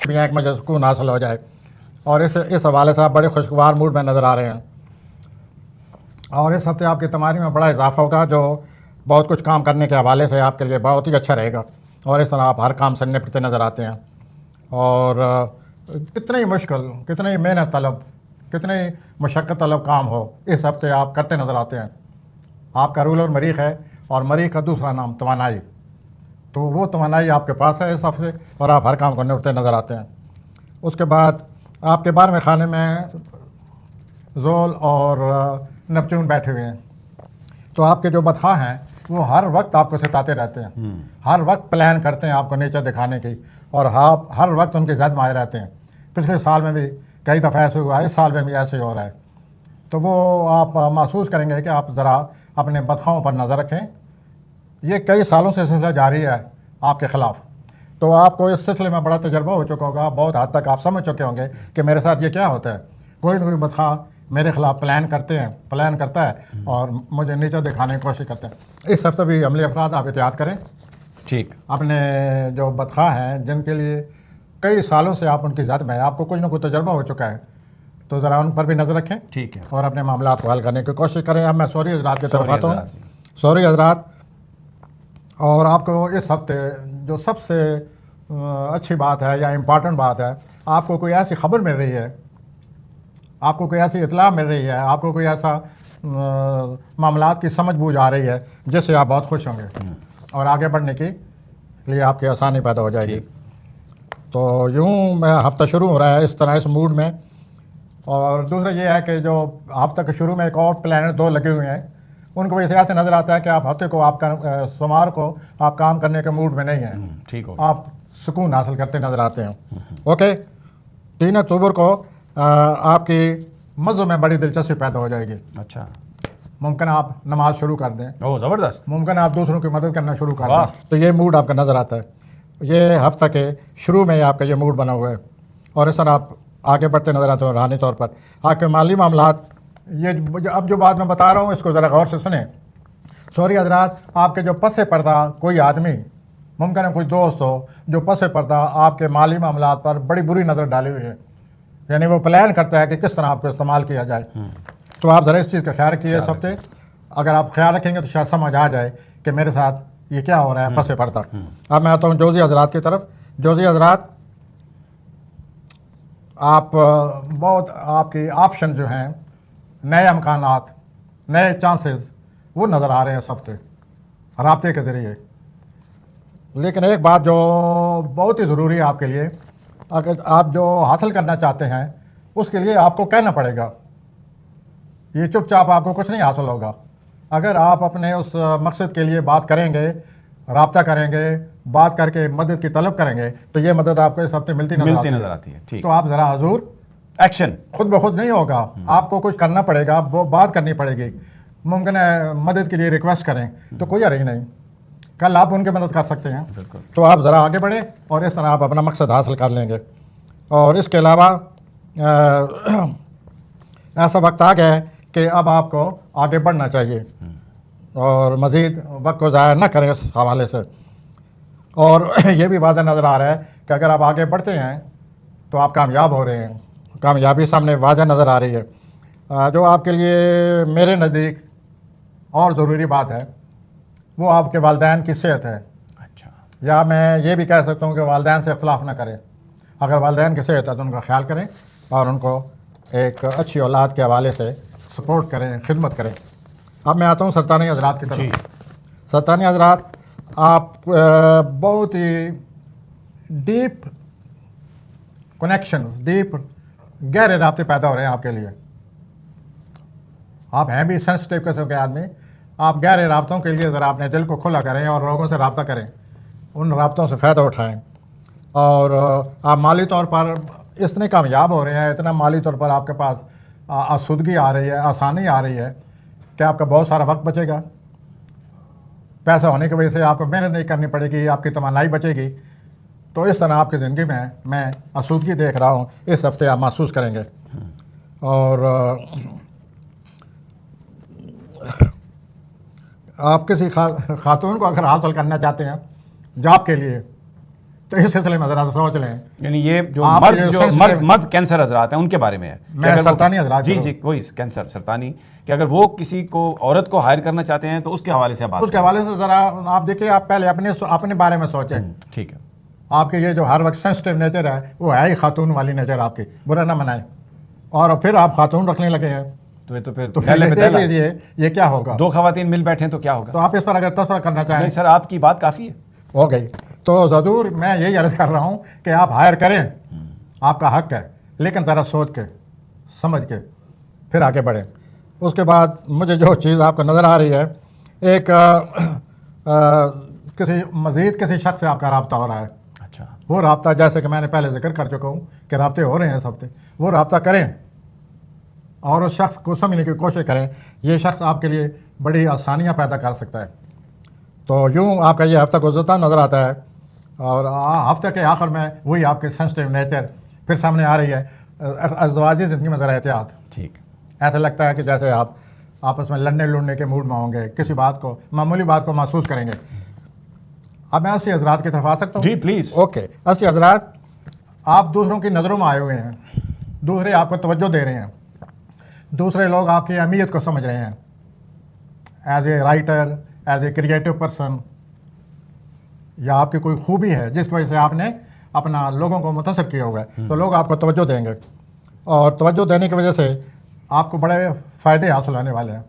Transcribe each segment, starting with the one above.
भी हैं कि मुझे सुकून हासिल हो जाए। और इस हवाले से आप बड़े खुशगवार मूड में नज़र आ रहे हैं। और इस हफ्ते आपकी तैयारी में बड़ा इजाफा होगा, जो बहुत कुछ काम करने के हवाले से आपके लिए बहुत ही अच्छा रहेगा। और इस तरह आप हर काम से निपटते नज़र आते हैं। और कितने ही मुश्किल, कितने ही मेहनत तलब, कितने ही मशक्क़त तलब काम हो, इस हफ्ते आप करते नज़र आते हैं। आपका रूलर मरीख है और मरीख का दूसरा नाम तवानाई, तो वो तवानाई आपके पास है इस हफ्ते और आप हर काम को निपटते नज़र आते हैं। उसके बाद आपके बार में खाने में जोल और नेपच्यून बैठे हुए हैं, तो आपके जो बदखा हैं वो हर वक्त आपको सताते रहते हैं, हर वक्त प्लान करते हैं आपको नीचे दिखाने की, और आप हर वक्त उनके जद में आए रहते हैं। पिछले साल में भी कई दफ़ा ऐसे हुआ है, इस साल में भी ऐसे ही हो रहा है। तो वो आप महसूस करेंगे कि आप ज़रा अपने बदखाओं पर नज़र रखें। ये कई सालों से सिलसिला जारी है आपके ख़िलाफ़, तो आपको इस सिलसिले में बड़ा तजर्बा हो चुका होगा, बहुत हद तक आप समझ चुके होंगे कि मेरे साथ ये क्या होता है। कोई ना कोई बदखा मेरे ख़िलाफ़ प्लान करता है और मुझे नीचे दिखाने की कोशिश करते हैं। इस हफ्ते भी अमली अफराद आप एहतियात करें। ठीक, अपने जो बदखा हैं जिनके लिए कई सालों से आप उनकी ज़द में, आपको कुछ ना कुछ तजर्बा हो चुका है, तो ज़रा उन पर भी नज़र रखें। ठीक है, और अपने मामला को हल करने की कोशिश करें। अब मैं सॉरी हज़रात की तरफ आता हूँ। सॉरी हज़रात, और आपको इस हफ्ते जो सबसे अच्छी बात है या इम्पॉर्टेंट बात है, आपको कोई ऐसी खबर मिल रही है, आपको कोई ऐसी इतला मिल रही है, आपको कोई ऐसा मामलात की समझ बूझ आ रही है जिससे आप बहुत खुश होंगे और आगे बढ़ने के लिए आपकी आसानी पैदा हो जाएगी। तो यूँ मैं हफ्ता शुरू हो रहा है इस तरह, इस मूड में। और दूसरा ये है कि जो हफ्ते के शुरू में एक और प्लैनेट 2 लगे हुए हैं, उनको वजह से ऐसे नज़र आता है कि आप हफ्ते को, आपका सोमवार को आप काम करने के मूड में नहीं हैं, ठीक हो, आप सुकून हासिल करते नज़र आते हैं। ओके, 3 अक्टूबर को आपकी मज़ों में बड़ी दिलचस्पी पैदा हो जाएगी। अच्छा, मुमकिन आप नमाज शुरू कर दें, ओह ज़बरदस्त, मुमकिन आप दूसरों की मदद करना शुरू कर दें, तो ये मूड आपका नज़र आता है। ये हफ्ते के शुरू में आपका ये मूड बना हुआ है और इस तरह आप आगे बढ़ते नज़र आते हैं। रूहानी तौर पर आपके माली मामलात, ये अब जो बात मैं बता रहा हूँ इसको ज़रा गौर से सुने। सॉरी हज़रात, आपके जो पसे पर्दा कोई आदमी, मुमकिन है कोई दोस्त हो जो पसे पर्दा आपके माली मामलात पर बड़ी बुरी नज़र डाली हुई है, यानी वो प्लान करता है कि किस तरह आपको इस्तेमाल किया जाए। तो आप ज़रा इस चीज़ का ख्याल रखिए इस हफ्ते। अगर आप ख्याल रखेंगे तो शायद समझ आ जाए कि मेरे साथ ये क्या हो रहा है, पसे पर्दा। अब मैं आता हूँ जोजी हज़रात की तरफ। जोजी हज़रात, आप बहुत, आपकी ऑप्शन जो हैं, नए अमकानात, नए चांसेस वो नज़र आ रहे हैं इस हफ्ते राब्ते के ज़रिए। लेकिन एक बात जो बहुत ही ज़रूरी है आपके लिए, अगर आप जो हासिल करना चाहते हैं उसके लिए आपको कहना पड़ेगा। ये चुपचाप आपको कुछ नहीं हासिल होगा। अगर आप अपने उस मकसद के लिए बात करेंगे, राब्ता करेंगे, बात करके मदद की तलब करेंगे, तो ये मदद आपको इस हफ्ते मिलती नज़र आती है। ठीक, तो आप ज़रा हजूर एक्शन खुद ब खुद नहीं होगा, आपको कुछ करना पड़ेगा, वो बात करनी पड़ेगी। मुमकिन है मदद के लिए रिक्वेस्ट करें तो कोई हर्ज नहीं, कल आप उनकी मदद कर सकते हैं। तो आप ज़रा आगे बढ़ें और इस तरह आप अपना मकसद हासिल कर लेंगे। और इसके अलावा ऐसा वक्त आ गया है कि अब आपको आगे बढ़ना चाहिए और मज़ीद वक्त को ज़ाया न करें इस हवाले से। और ये भी वाज़ह नज़र आ रहा है कि अगर आप आगे बढ़ते हैं तो आप कामयाब हो रहे हैं, कामयाबी सामने वाज़ह नज़र आ रही है। जो आपके लिए मेरे नज़दीक और ज़रूरी बात है वो आपके वालिदैन की सेहत है। अच्छा, या मैं ये भी कह सकता हूँ कि वालिदैन से इख्तिलाफ़ ना करें। अगर वालिदैन की सेहत है तो उनका ख्याल करें और उनको एक अच्छी औलाद के हवाले से सपोर्ट करें, खिदमत करें। अब मैं आता हूँ सरतानी हज़रात की तरफ। सरतानी हज़रात, आप बहुत ही डीप कनेक्शन, डीप गहरे राब्ते पैदा हो रहे हैं आपके लिए। आप हैं भी सेंसिटिव किस्म के आदमी, आप गहरे राब्तों के लिए ज़रा अपने दिल को खुला करें और लोगों से रब्ता करें, उन राब्तों से फ़ायदा उठाएं। और आप माली तौर पर इतने कामयाब हो रहे हैं, इतना माली तौर पर आपके पास आसूदगी आ रही है, आसानी आ रही है कि आपका बहुत सारा वक्त बचेगा। पैसा होने की वजह से आपको मेहनत नहीं करनी पड़ेगी, आपकी तमन्नाई बचेगी। तो इस तरह आपकी ज़िंदगी में मैं आसूदगी देख रहा हूँ, इस हफ्ते आप महसूस करेंगे। और आप किसी खातून को अगर हासिल करना चाहते हैं जॉब के लिए, तो इस सिलसिले में ज़रा सोच लें। यानी ये जो आप मर्द ये जो sensitive- मर्द कैंसर हजरात हैं उनके बारे में है कि मैं अगर वो- सरतानी हजरात जी करूं। जी वही कैंसर सरतानी कि अगर वो किसी को औरत को हायर करना चाहते हैं तो उसके हवाले से आप बात उसके हवाले से ज़रा आप देखिए, आप पहले अपने बारे में सोचें। ठीक है। आपके ये जो हर वक्त सेंसिटिव नेचर है वो है ही खातून वाली नेचर आपकी, बुरा ना मनाए, और फिर आप खातून रखने लगे हैं तो ये तो फिर तो फिर पहले पे देख दहला। लीजिए ये क्या होगा। दो खवातीन मिल बैठे हैं तो क्या होगा। तो आप इस पर अगर तस्वर करना चाहें नहीं सर आपकी बात काफ़ी है। हो गई तो ज़रूर मैं यही अर्ज़ कर रहा हूँ कि आप हायर करें, आपका हक है, लेकिन ज़रा सोच के समझ के फिर आगे बढ़ें। उसके बाद मुझे जो चीज़ आपको नज़र आ रही है, एक किसी मज़ीद किसी शख्स से आपका रब्ता हो रहा है। अच्छा। वो रब्ता जैसे कि मैंने पहले जिक्र कर चुका हूँ कि रब्ते हो रहे हैं इस हफ्ते, वो रब्ता करें और उस शख्स को समझने की कोशिश करें। ये शख्स आपके लिए बड़ी आसानियाँ पैदा कर सकता है। तो यूँ आपका ये हफ्ता गुजरता नज़र आता है और हफ्ते के आखिर में वही आपके सेंसिटिव नेचर फिर सामने आ रही है। अज़वाजी ज़िंदगी में ज़रा एहतियात। ठीक। ऐसा लगता है कि जैसे आप आपस में लड़ने लुड़ने के मूड में होंगे, किसी बात को मामूली बात को महसूस करेंगे। अब मैं 80 हज़रात की तरफ आ सकता हूँ? जी प्लीज़। ओके 80 हज़रात, आप दूसरों की नज़रों में आए हुए हैं, दूसरे आपको तवज्जो दे रहे हैं, दूसरे लोग आपकी अहमियत को समझ रहे हैं as a writer, as a creative person, या आपकी कोई खूबी है जिसकी वजह से आपने अपना लोगों को मुतासर किया हुआ है, तो लोग आपको तवज्जो देंगे और तवज्जो देने की वजह से आपको बड़े फ़ायदे हासिल होने वाले हैं।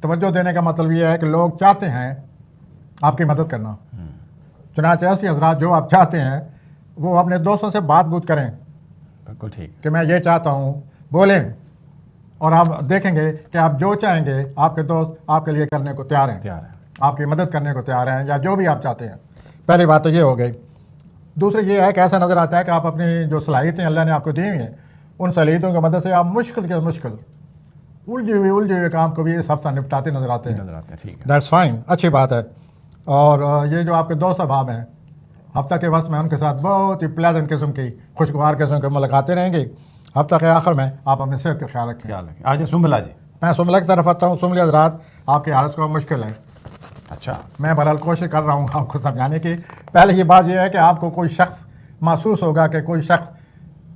तवज्जो देने का मतलब ये है कि लोग चाहते हैं आपकी मदद करना। चुनांचे 80 हज़रात जो आप चाहते हैं वो अपने दोस्तों से बात बूत करें बिल्कुल ठीक। कि मैं ये चाहता हूँ, बोलें, और आप देखेंगे कि आप जो चाहेंगे आपके दोस्त आपके लिए करने को तैयार हैं, तैयार है। आपकी मदद करने को तैयार हैं, या जो भी आप चाहते हैं। पहली बात तो ये हो गई। दूसरी ये है कि ऐसा नज़र आता है कि आप अपनी जो सलाहियतें अल्लाह ने आपको दी हुई हैं, उन सलाहियतों की मदद से आप मुश्किल के मुश्किल उलझे हुए काम को भी इस हफ्ता निपटाते नज़र आते हैं। ठीक है। दैट्स फाइन, अच्छी बात है। और ये जो आपके दोस्त अहबाब हैं, हफ्ता के वक्त में उनके साथ बहुत ही प्लेजेंट किस्म की, खुशगवार किस्म की मुलाकातें रहेंगी। हफ्ता के आखिर में आप अपनी सेहत का ख्याल रखें। आज सुम्बला जी। मैं सुमला की तरफ आता हूँ। सुमला हज़रात, आपकी हालत को मुश्किल है। अच्छा। मैं बहरहाल कोशिश कर रहा हूँ आपको समझाने की। पहले की बात यह है कि आपको कोई शख्स महसूस होगा कि कोई शख्स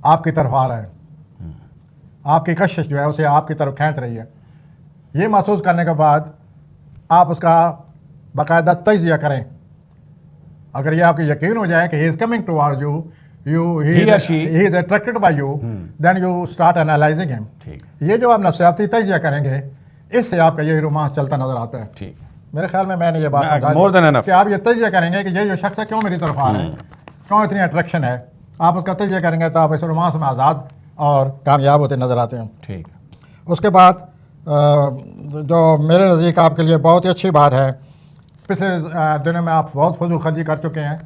आपकी तरफ आ रहा है, आपकी कशिश जो है उसे आपकी तरफ खींच रही है। ये महसूस करने के बाद आप उसका बाकायदा तज्जिया करें। अगर ये आपको यकीन हो जाए कि he is coming towards you he is attracted by you, then you start analysing him. ठीक। ये जो आप नफ्सियाती तज्जिया करेंगे, इससे आपका ये रोमांच चलता नज़र आता है। ठीक। मेरे ख्याल में मैंने ये बात मोर देन एनफ कि आप ये तज्जिया करेंगे कि ये जो शख्स है क्यों मेरी तरफ आ रहा है, क्यों इतनी अट्रैक्शन है। आप उसका तज्जिया करेंगे तो आप इस रोमांस में आज़ाद और कामयाब होते नज़र आते हैं। ठीक। उसके बाद जो मेरे नज़दीक आपके लिए बहुत ही अच्छी बात है, पिछले दिनों में आप बहुत फजूल खर्ची कर चुके हैं।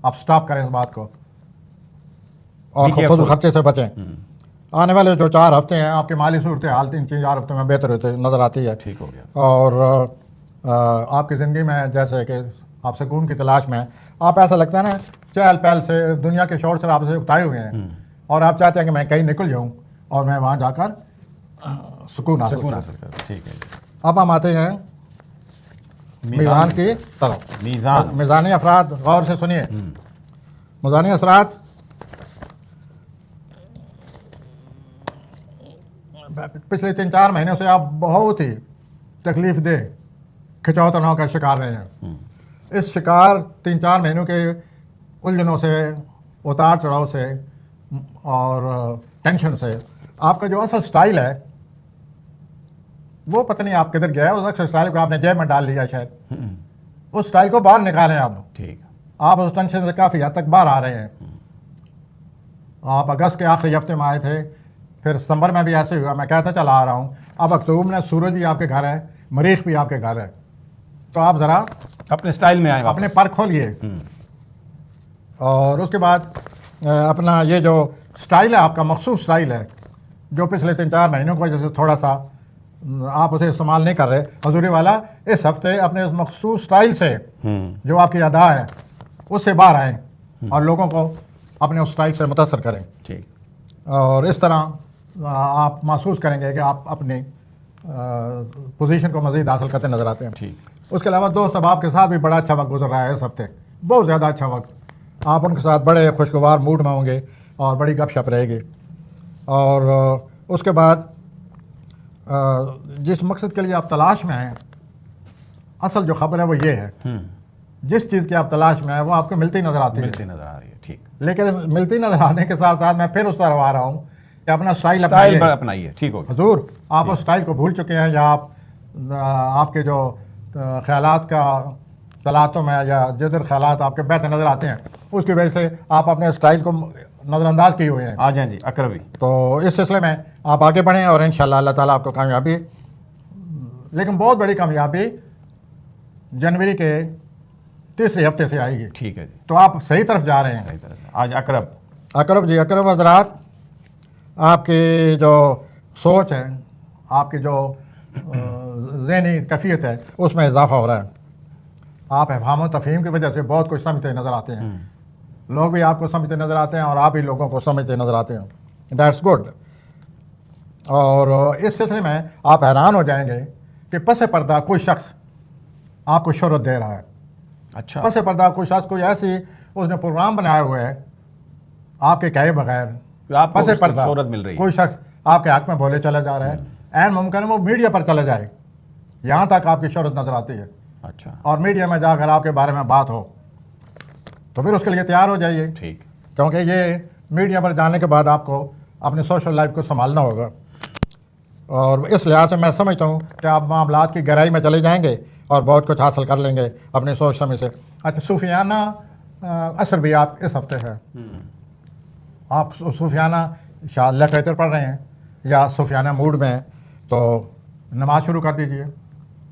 आप स्टॉप करें इस बात को और फजूल खर्चे से बचें। आने वाले जो 4 हफ्ते हैं आपकी माली सूरत हाल 3-4 हफ्ते में बेहतर होते नज़र आती है। ठीक हो गया। और आपकी ज़िंदगी में जैसे कि आप सुकून की तलाश में, आप ऐसा लगता है ना चहल पहल से, दुनिया के शोर शराबे से उकताए हुए हैं और आप चाहते हैं कि मैं कहीं निकल जाऊं और मैं वहाँ जाकर सुकून हासिल करूं। ठीक है। अब हम आते हैं मीज़ान की तरफ। मीज़ानी अफराद, गौर से सुनिए। मीज़ानी अफराद पिछले 3-4 महीनों से आप बहुत ही तकलीफ दे खिंचाव तनाव का शिकार रहे हैं। इस शिकार 3-4 महीनों के उलझनों से, उतार चढ़ाव से और टेंशन से आपका जो असल स्टाइल है वो पता नहीं आप किधर गया है। उस अक्सर स्टाइल को आपने जेब में डाल लिया शायद। उस स्टाइल को बाहर निकालें आप। ठीक। आप उस टेंशन से काफ़ी हद तक बाहर आ रहे हैं। आप अगस्त के आखिरी हफ्ते में आए थे, फिर सितंबर में भी ऐसे हुआ, मैं कहता चला आ रहा हूँ। अब अक्टूबर में सूरज भी आपके घर है, मरीख भी आपके घर है, तो आप ज़रा अपने स्टाइल में आए, अपने पर खोलिए। और उसके बाद अपना ये जो स्टाइल है आपका, मखसूस स्टाइल है जो पिछले 3-4 महीनों की वजह से थोड़ा सा आप उसे इस्तेमाल नहीं कर रहे, हजूरी वाला इस हफ्ते अपने उस मखसूस स्टाइल से जो आपकी अदा है उससे बाहर आएँ और लोगों को अपने उस स्टाइल से मुतासर करें। ठीक। और इस तरह आप महसूस करेंगे कि आप अपनी पोजीशन को मज़ीद हासिल करते नज़र आते हैं। ठीक। उसके अलावा दोस्त अब आपके साथ भी बड़ा अच्छा वक्त गुजर रहा है इस हफ्ते। बहुत ज़्यादा अच्छा वक्त। आप उनके साथ बड़े खुशगवार मूड में होंगे और बड़ी गपशप रहेगी। और उसके बाद जिस मकसद के लिए आप तलाश में हैं, असल जो खबर है वो ये है, जिस चीज़ की आप तलाश में हैं वो आपको मिलती नज़र आती है। मिलती नजर आ रही है, ठीक। लेकिन मिलती नज़र आने के साथ साथ मैं फिर उस तरफ आ रहा हूँ कि अपना स्टाइल स्टाइल अपनाइए, ठीक हो गया। हजूर आप उस स्टाइल को भूल चुके हैं, या आप आपके जो ख्यालात का तलातुम है या जिधर ख्यालात आपके बहते नज़र आते हैं, उसकी वजह से आप अपने स्टाइल को नज़रअंदाज किए हुए हैं। आ जाएं जी अकरवी। तो इस सिलसिले में आप आगे बढ़ें और इंशाअल्लाह अल्लाह ताला आपको कामयाबी, लेकिन बहुत बड़ी कामयाबी जनवरी के तीसरे हफ्ते से आएगी। ठीक है जी, तो आप सही तरफ जा रहे हैं। सही तरह से। आज अकरब। अकरब जी, अकरब हजरात, आपकी जो सोच है, आपकी जो ज़हनी कैफियत है, उसमें इजाफा हो रहा है। आप अफ़हाम व तफ़हीम की वजह से बहुत कुछ समझते नज़र आते हैं। लोग भी आपको समझते नज़र आते हैं और आप भी लोगों को समझते नज़र आते हैं। That's good. और इस सिलसिले में आप हैरान हो जाएंगे कि पस पर्दा कोई शख्स आपको शोहरत दे रहा है। अच्छा, पस पर्दा कोई शख्स, कोई ऐसी उसने प्रोग्राम बनाया हुआ है आपके कहे बगैर, आपको पस उसकी पर्दा शोहरत मिल रही है। कोई शख्स आपके हक में बोले चला जा रहा है। ऐन मुमकिन है वो मीडिया पर चले जाए, यहाँ तक आपकी शोहरत नज़र आती है। अच्छा, और मीडिया में जाकर आपके बारे में बात हो तो फिर उसके लिए तैयार हो जाइए, ठीक। क्योंकि ये मीडिया पर जाने के बाद आपको अपनी सोशल लाइफ को संभालना होगा। और इस लिहाज से मैं समझता हूँ कि आप मामलात की गहराई में चले जाएंगे और बहुत कुछ हासिल कर लेंगे अपनी सोच समझ से। अच्छा, सूफियाना असर भी आप इस हफ्ते है, आप सूफियाना शायद लिटरेचर पढ़ रहे हैं या सूफियाना मूड में हैं, तो नमाज शुरू कर दीजिए।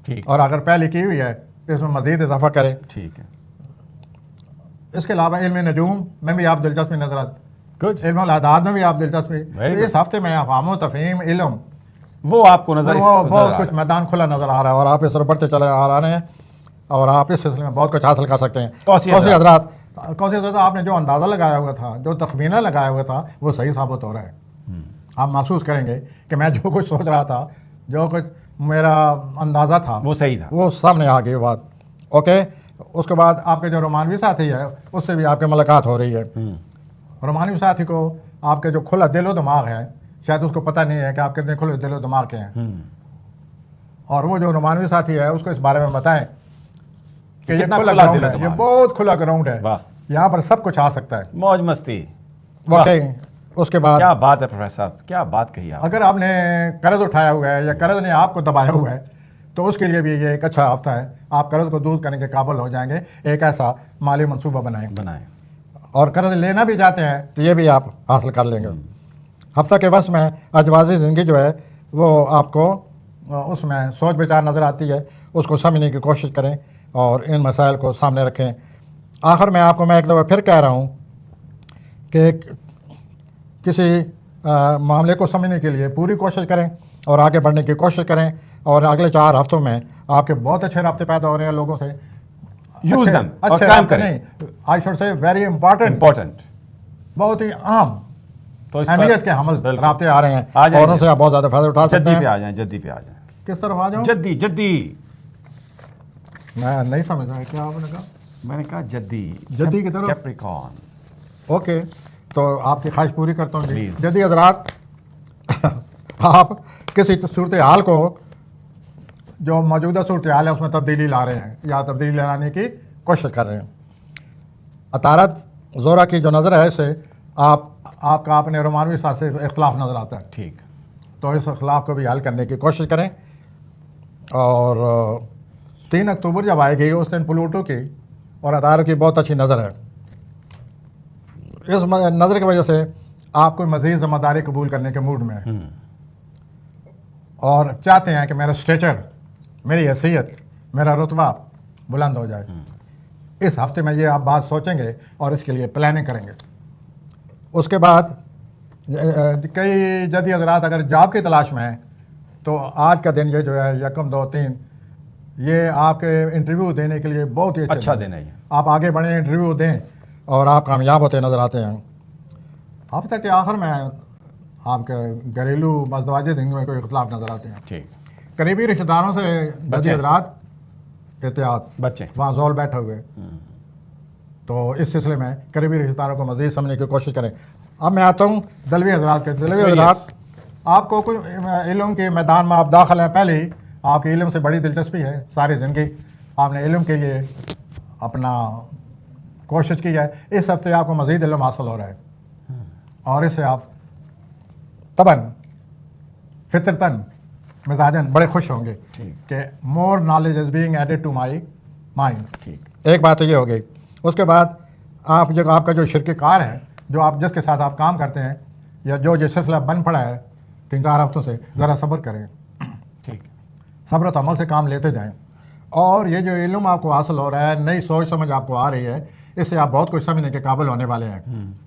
ठीक, और अगर पहले की हुई है तो इसमें मज़ीद इजाफा करें। ठीक है। इसके अलावा इल्म नजूम में भी आप दिलचस्पी नजर आती, गुड, इल्म अदाद में भी आप दिलचस्पी। Very तो इस हफ्ते में अफ़हाम व तफ़हीम इल्म वो आपको नजर वो बहुत कुछ मैदान खुला नज़र आ रहा है और आप इस तरफ बढ़ते चले आ रहे हैं और आप इस सिलसिले में बहुत कुछ हासिल कर सकते हैं। कौसी हजरात, आपने जो अंदाज़ा लगाया हुआ था, जो तखमीना लगाया हुआ था, वो सही साबित हो रहा है। आप महसूस करेंगे कि मैं जो कुछ सोच रहा था, जो कुछ मेरा अंदाज़ा था, वो सही था, वो सामने आ गई बात। ओके, उसके बाद आपके जो रोमानवी साथी है उससे भी आपकी मुलाकात हो रही है। रोमानवी साथी को आपके जो खुला दिलो दिमाग है, शायद उसको पता नहीं है कि आप कितने खुले दिलो दिमाग के हैं। और वो जो रोमानवी साथी है उसको इस बारे में बताएं कि ये खुला ग्राउंड है, ये बहुत खुला ग्राउंड है, यहाँ पर सब कुछ आ सकता है, मौज मस्ती। ओके। उसके बाद क्या बात है प्रोफेसर साहब, क्या बात कही आप। अगर आपने कर्ज उठाया हुआ है या कर्ज ने आपको दबाया हुआ है तो उसके लिए भी ये एक अच्छा हफ्ता है। आप कर्ज को दूर करने के काबिल हो जाएंगे। एक ऐसा माली मंसूबा बनाएं और कर्ज लेना भी चाहते हैं तो ये भी आप हासिल कर लेंगे। हफ्ता के वक्त में अजवाज़ी ज़िंदगी जो है वो आपको उसमें सोच विचार नज़र आती है, उसको समझने की कोशिश करें और इन मसाइल को सामने रखें। आखिर में आपको मैं एक दफ़ा फिर कह रहा हूँ कि किसी मामले को समझने के लिए पूरी कोशिश करें और आगे बढ़ने की कोशिश करें। और अगले 4 हफ्तों में आपके बहुत अच्छे राब्ते पैदा हो रहे हैं लोगों से। यूज़ देम और अच्छे काम राब्ते करें। नहीं, I should say very important, बहुत ही अहम, तो इस अहमियत के हमल राब्ते आ रहे हैं और उनसे आप बहुत ज़्यादा फायदा उठा सकते जद्दी हैं। पे आ जाएं, जद्दी पे आ जाएं। किस तरफ आ जाऊँ? जद्दी, जद्दी। मैं नहीं समझ रहा क्या आपने कहा। मैंने कहा जद्दी, जद्दी की तरफ। कैप्रिकॉर्न। ओके, तो आपकी ख्वाहिश पूरी करता हूँ जी। Please. जद्दी हजरात, आप किसी सूरत हाल को, जो मौजूदा सूरत हाल है उसमें तब्दीली ला रहे हैं या तब्दीली लाने की कोशिश कर रहे हैं। अतारत ज़ोरा की जो नज़र है इससे आपका अपने रोमानवी साथ से इख्तलाफ नज़र आता है। ठीक, तो इस इख्तलाफ को भी हल करने की कोशिश करें। और 3 अक्टूबर जब आएगी उस दिन प्लूटो की और अतारत की बहुत अच्छी नज़र है। इस नज़र की वजह से आपको मज़ीद ज़िम्मेदारी कबूल करने के मूड में है और चाहते हैं कि मेरा स्टेचर, मेरी हैसियत, मेरा रुतबा बुलंद हो जाए। इस हफ्ते में ये आप बात सोचेंगे और इसके लिए प्लानिंग करेंगे। उसके बाद कई जदी हज़रात अगर जॉब की तलाश में हैं तो आज का दिन ये जो है 1, 2, 3 ये आपके इंटरव्यू देने के लिए बहुत ही अच्छा दिन है ये। आप आगे बढ़ें, इंटरव्यू दें और आप कामयाब होते नज़र आते हैं। हफ्ते के आखिर में आपके घरेलू मज़दवाजी ज़िंदगी में कोई इख्तलाफ नज़र आते हैं। ठीक, करीबी रिश्तेदारों से जदी हज़रात एहतियात, बच्चे वहाँ जोल बैठे हुए तो इस सिलसिले में करीबी रिश्तेदारों को मज़ीद समझने की कोशिश करें। अब मैं आता हूँ दलवी हज़रात के। दलवी हज़रात, आपको कोई इल्म के मैदान में आप दाखिल हैं, पहले ही आपकी इल्म से बड़ी दिलचस्पी है, सारी ज़िंदगी आपने इल्म के लिए अपना कोशिश की है। इस हफ्ते आपको मज़ीद इल्म हासिल हो रहा है और इससे आप तबन फितरतन मिजाजन बड़े खुश होंगे कि more knowledge is being added to my mind. ठीक। एक बात तो ये हो गई। उसके बाद आप जो आपका जो शिरकार है, जो आप जिसके साथ आप काम करते हैं या जो सिलसिला बन पड़ा है 3-4 हफ्तों से, ज़रा सब्र करें, ठीक। सब्र तो अमल से काम लेते जाएं। और ये जो इल्म आपको हासिल हो रहा है, नई सोच समझ आपको आ रही है, इससे आप बहुत कुछ समझने के काबिल होने वाले हैं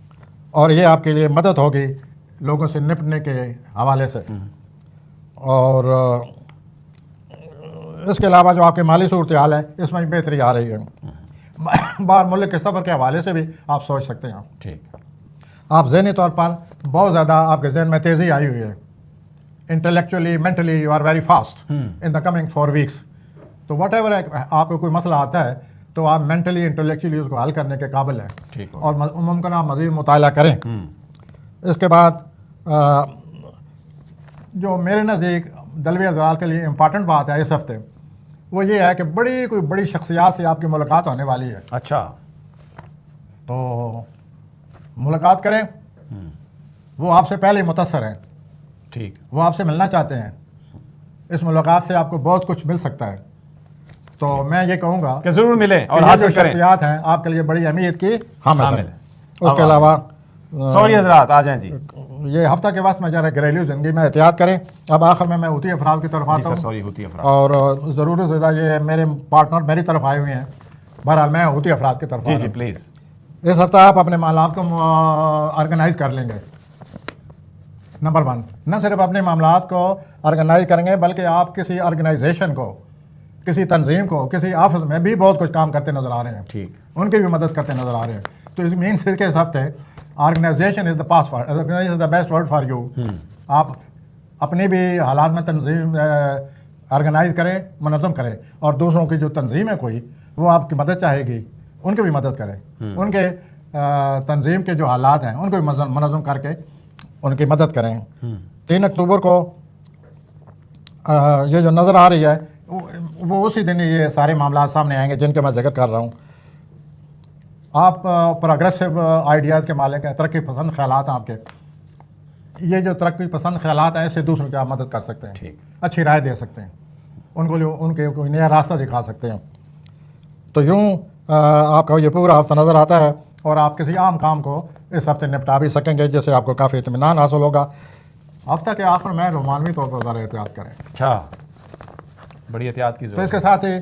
और ये आपके लिए मदद होगी लोगों से निपटने के हवाले से। और इसके अलावा जो आपकी माली सूरत हाल है, इसमें भी बेहतरी आ रही है। बाहर मुल्क के सफ़र के हवाले से भी आप सोच सकते हैं। ठीक। आप ज़हनी तौर पर बहुत ज़्यादा आपके जहन में तेज़ी आई हुई है। Intellectually mentally you are very fast in the coming 4 weeks. तो वट एवर आपको कोई मसला आता है तो आप मेंटली इंटेलेक्चुअली उसको हल करने के काबिल हैं। ठीक। और मुमकिन आप मज़ीद मुताला करें। इसके बाद जो मेरे नज़दीक दलवी हज़रात के लिए इम्पॉर्टेंट बात है इस हफ्ते, वो ये है कि कोई बड़ी शख्सियात से आपकी मुलाकात होने वाली है। अच्छा। तो मुलाकात करें, वो आपसे पहले ही मुतस्सर हैं, ठीक। वो आपसे मिलना चाहते हैं। इस मुलाकात से आपको बहुत कुछ मिल सकता है। तो मैं ये कहूँगा कि ज़रूर मिलें और कि ये हासिल जो करें। शख्सियात हैं आपके लिए बड़ी अहमियत की हामिल हामिल हैं। है। उसके अलावा सॉरी हजरात, आ जाएं जी। ये हफ्ता के वक्त में जरा घरेलू ज़िंदगी में एहतियात करें। अब आखिर में मैं ऊती अफराद की तरफ जी आता सर, हूँ सॉरी होती है अफराद। और ज़रूर से ज़्यादा ये मेरे पार्टनर मेरी तरफ आए हुए हैं। बहरहाल मैं ऊती अफराद की तरफ आ जी रहा जी हूँ। प्लीज़। इस हफ्ता आप अपने मामलात को ऑर्गेनाइज कर लेंगे। नंबर 1, न सिर्फ अपने मामलात को ऑर्गेनाइज करेंगे बल्कि आप किसी ऑर्गेनाइजेशन को, किसी तंजीम को, किसी ऑफिस में भी बहुत कुछ काम करते नज़र आ रहे हैं। ठीक। उनकी भी मदद करते नज़र आ रहे हैं। तो इस मीन के इस हफ्ते organisation is the password, organisation is the best word for you. आप अपने भी हालात में तंजीम ऑर्गेनाइज करें, मुनज़्ज़म करें और दूसरों की जो तंजीम है कोई, वो आपकी मदद चाहेगी, उनकी भी मदद करें। उनके तंजीम के जो हालात हैं उनको भी मुनज़्ज़म करके उनकी मदद करें। 3 अक्टूबर को ये जो नज़र आ रही है वो उसी दिन ये सारे मामला सामने आएंगे जिनके मैं जिक्र कर रहा हूँ। आप प्रोग्रेसिव आइडियाज़ के मालिक हैं, तरक्की पसंद ख्यालात हैं आपके। ये जो तरक्की पसंद ख्यालात हैं, इससे दूसरों की आप मदद कर सकते हैं। ठीक। अच्छी राय दे सकते हैं उनके कोई नया रास्ता दिखा सकते हैं। तो यूँ आपका ये पूरा हफ्ता नज़र आता है और आप किसी आम काम को इस हफ्ते निपटा भी सकेंगे जिससे आपको काफ़ी इत्मीनान हासिल होगा। हफ्ता के आखिर में रोमानवी तौर पर ज़रा एहतियात करें। अच्छा, बड़ी एहतियात की तो ज़रूरत इसके साथ ही